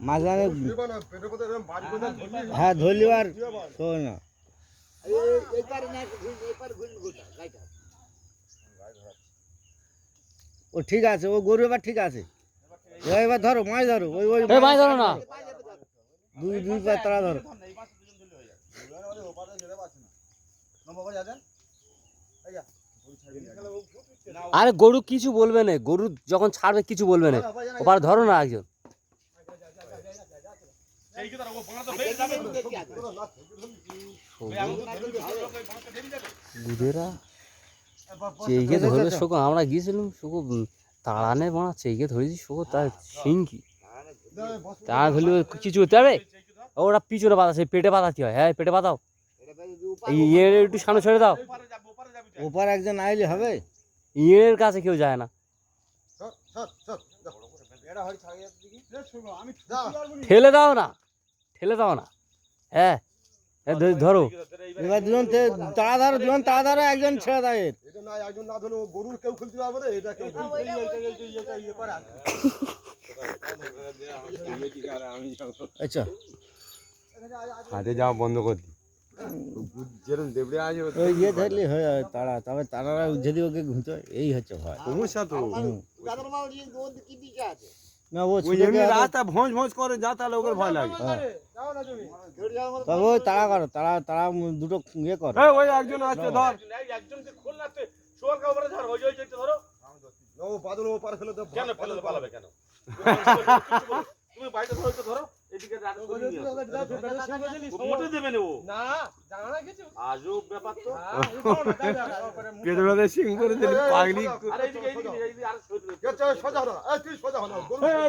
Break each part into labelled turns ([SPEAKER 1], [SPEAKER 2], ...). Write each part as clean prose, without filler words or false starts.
[SPEAKER 1] মাঝখানে হ্যাঁ ধরলিবার তো না ও ঠিক আছে, ও গরু এবার ঠিক আছে। এবার ধরো মাছ ধরো, ওই ওই
[SPEAKER 2] মাছ ধরো না,
[SPEAKER 1] দুই দুই পায়ে তারা ধরো।
[SPEAKER 2] আরে গরু কিছু বলবে না, গরু যখন ছাড়বে কিছু বলবে না, ওপার ধরো না একজন। গুদেরা চেইকে ধরবে শোকো, আমরা গিয়েছিলাম শোকো তাড়ানে বানা চেইকে ধরেছি শোকো, তার সিংকি তাড়া ধরলে কিছু করতে হবে। ওরা পিছনে বাঁধা, সেই পেটে বাঁধা কি হয়? হ্যাঁ পেটে বাঁধাও, ইয়ের একটু সামনে ছেড়ে দাও।
[SPEAKER 1] ওপার একজন আইলে হবে,
[SPEAKER 2] ইয়ের কাছে কেউ যায় না। ঠেলে দাও না, ঠেলে দাও না। হ্যাঁ ধরো,
[SPEAKER 1] এবার দুজন তাড়া ধরো, দুজন তাড়া ধরো, একজন ছেড়ে দেয়। আচ্ছা
[SPEAKER 3] হাতে যাওয়া বন্ধ করে দিই,
[SPEAKER 1] ওই ইয়ে ধরলে হয় তারা, তবে তারা যদি ওকে ঘুরতে এই হচ্ছে ভয়
[SPEAKER 3] সমস্যা তো।
[SPEAKER 1] না ও
[SPEAKER 3] ওই এমনি রাস্তা ভোঁজ ভোঁজ করে যা, তাহলে ওকে ভয় লাগে।
[SPEAKER 1] তবে ওই তাড়া করো, তারা তারা দুটো ইয়ে করো।
[SPEAKER 3] ওই একজন আসছে, ধর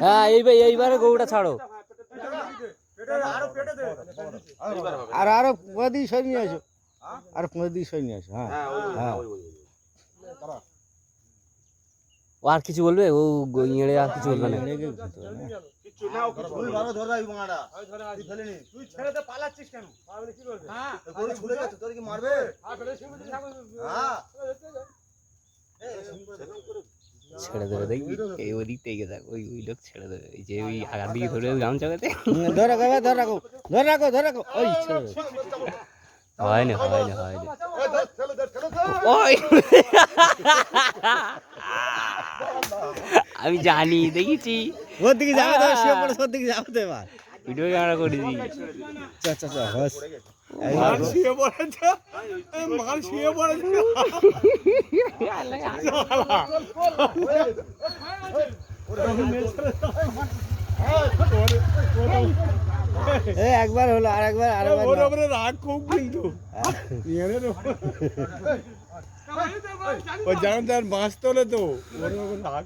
[SPEAKER 2] হ্যাঁ এইবারে গরুটা ছাড়ো।
[SPEAKER 1] আর আরো 15 সই নিয়ে আসো, আর 15 সই নিয়ে আসো। হ্যাঁ হ্যাঁ
[SPEAKER 2] ও আর কিছু বলবে? ও ইয়েড়ে আর কিছু বলবে না। ছেড়ে দেবে দেখবি, এই ওদিক থেকে দেখ, ওই ওই লোক ছেড়ে দেবে, এই যে ওই আগার দিকে ধরে গামছা করতে।
[SPEAKER 1] ধরে রাখো, ধরে রাখো, ধরে রাখো, ধরে রাখো। ওই
[SPEAKER 2] হয় না, হয় না, হয় না। ওই আমি জানি, দেখেছি।
[SPEAKER 1] ওর দিকে যাবে তো, শুয়ে পড়ে ওর দিকে যাবে তো। এবার
[SPEAKER 2] ভিডিও ক্যামেরা করেছি।
[SPEAKER 1] আচ্ছা আচ্ছা হস
[SPEAKER 3] শুয়ে পড়েছে, মাল শুয়ে পড়েছে।
[SPEAKER 1] একবার হলো, আর একবার
[SPEAKER 3] রাগ খুব, কিন্তু ওই জানো তার বাঁশ তোলে তো, ওর রাগ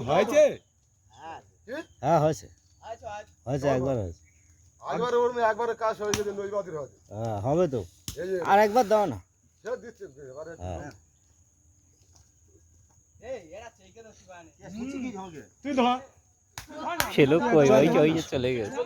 [SPEAKER 3] হয়েছে।
[SPEAKER 1] হ্যাঁ হয়েছে, হয়েছে, একবার হয়েছে।
[SPEAKER 4] একবার কাজ হয়ে গেছে, নৈবাদের হবে।
[SPEAKER 1] হ্যাঁ হবে তো, আর একবার দাও না।
[SPEAKER 2] সে লোক কই ওই যে চলে গেছে।